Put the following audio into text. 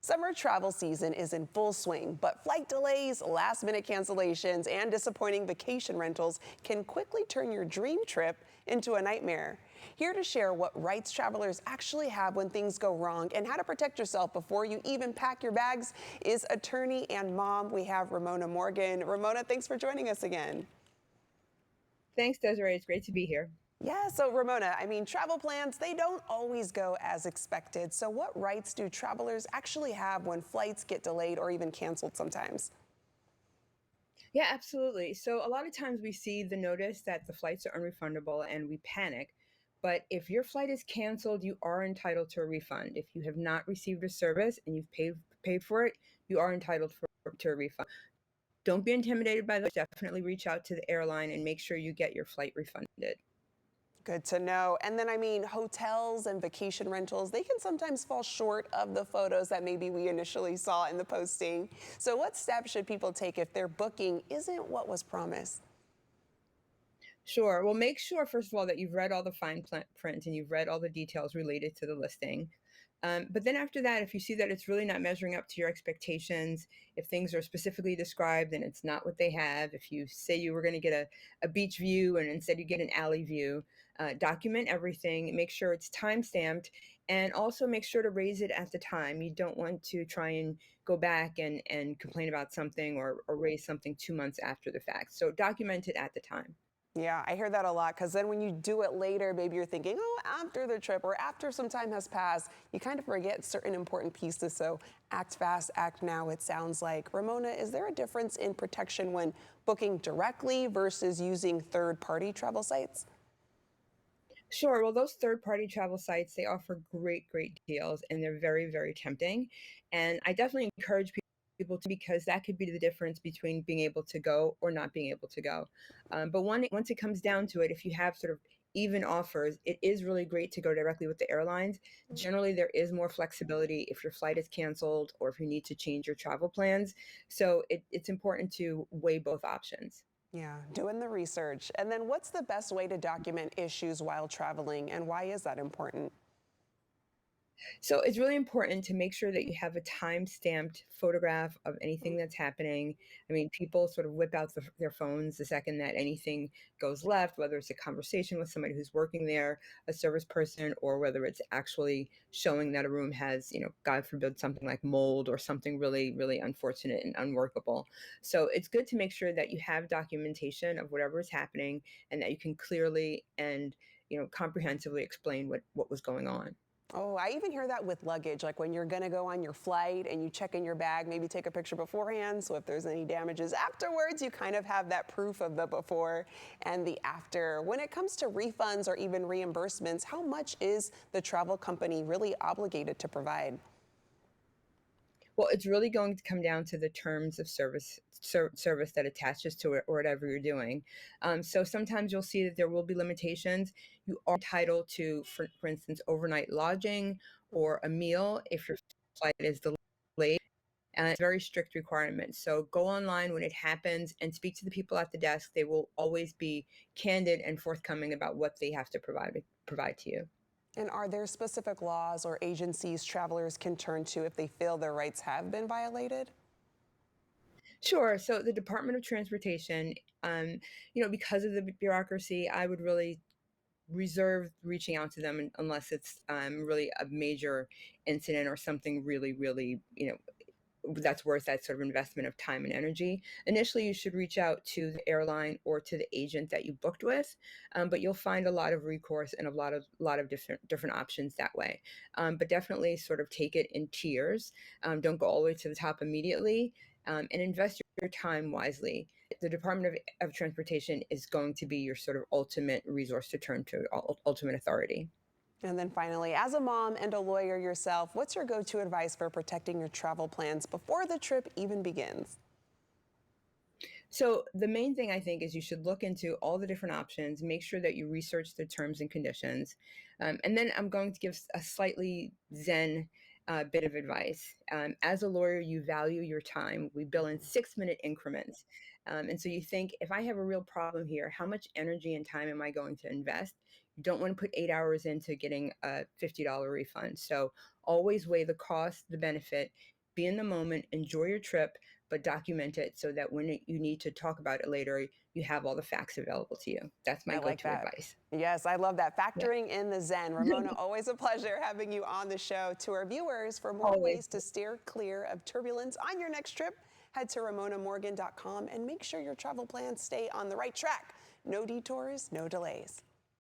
Summer travel season is in full swing, but flight delays, last minute cancellations, and disappointing vacation rentals can quickly turn your dream trip into a nightmare. Here to share what rights travelers actually have when things go wrong and how to protect yourself before you even pack your bags is attorney and mom. We have Ramona Morgan. Ramona, thanks for joining us again. Thanks, Desiree. It's great to be here. Yeah, so Ramona, travel plans, they don't always go as expected. So what rights do travelers actually have when flights get delayed or even canceled sometimes? Yeah, absolutely. So, a lot of times we see the notice that the flights are unrefundable and we panic. But if your flight is canceled, you are entitled to a refund. If you have not received a service and you've paid for it, you are entitled to a refund. Don't be intimidated by those. Definitely reach out to the airline and make sure you get your flight refunded. Good to know. And then, hotels and vacation rentals, they can sometimes fall short of the photos that maybe we initially saw in the posting. So what steps should people take if their booking isn't what was promised? Sure. Well, make sure, first of all, that you've read all the fine print and you've read all the details related to the listing. But then after that, if you see that it's really not measuring up to your expectations, if things are specifically described and it's not what they have, if you say you were going to get a beach view and instead you get an alley view, document everything, make sure it's time stamped, and also make sure to raise it at the time. You don't want to try and go back and complain about something or raise something 2 months after the fact. So document it at the time. Yeah, I hear that a lot because then when you do it later, maybe you're thinking, oh, after the trip or after some time has passed, you kind of forget certain important pieces. So act fast, act now, it sounds like. Ramona, is there a difference in protection when booking directly versus using third-party travel sites? Sure. Well, those third-party travel sites, they offer great deals and they're very tempting. And I definitely encourage people to because that could be the difference between being able to go or not being able to go. But once it comes down to it, if you have sort of even offers, it is really great to go directly with the airlines. Generally, there is more flexibility if your flight is canceled or if you need to change your travel plans. So it's important to weigh both options. Yeah, doing the research. And then what's the best way to document issues while traveling and why is that important? So it's really important to make sure that you have a time-stamped photograph of anything that's happening. I mean, people sort of whip out their phones the second that anything goes left, whether it's a conversation with somebody who's working there, a service person, or whether it's actually showing that a room has, God forbid, something like mold or something really unfortunate and unworkable. So it's good to make sure that you have documentation of whatever is happening and that you can clearly and comprehensively explain what was going on. Oh, I even hear that with luggage, like when you're gonna go on your flight and you check in your bag, maybe take a picture beforehand. So if there's any damages afterwards, you kind of have that proof of the before and the after. When it comes to refunds or even reimbursements, how much is the travel company really obligated to provide? Well, it's really going to come down to the terms of service that attaches to it or whatever you're doing. So sometimes you'll see that there will be limitations. You are entitled to, for instance, overnight lodging or a meal if your flight is delayed. And it's a very strict requirement. So go online when it happens and speak to the people at the desk. They will always be candid and forthcoming about what they have to provide to you. And are there specific laws or agencies travelers can turn to if they feel their rights have been violated? Sure. So the Department of Transportation, because of the bureaucracy, I would really reserve reaching out to them unless it's really a major incident or something really, that's worth that sort of investment of time and energy. Initially, you should reach out to the airline or to the agent that you booked with, but you'll find a lot of recourse and a lot of different options that way. But definitely, sort of take it in tiers. Don't go all the way to the top immediately, and invest your time wisely. The Department of Transportation is going to be your sort of ultimate resource to turn to, ultimate authority. And then finally, as a mom and a lawyer yourself, what's your go-to advice for protecting your travel plans before the trip even begins? So the main thing I think is you should look into all the different options, make sure that you research the terms and conditions. And then I'm going to give a slightly zen bit of advice. As a lawyer, you value your time. We bill in 6-minute increments. And so you think, if I have a real problem here, how much energy and time am I going to invest? You don't want to put 8 hours into getting a $50 refund. So always weigh the cost, the benefit. be in the moment, enjoy your trip, but document it so that when you need to talk about it later, you have all the facts available to you. That's my I like go-to that. advice. Yes, I love that. Yeah. Factoring in the Zen. Ramona, always a pleasure having you on the show. To our viewers, for more Always. ways to steer clear of turbulence on your next trip, head to ramonamorgan.com and make sure your travel plans stay on the right track. No detours, no delays.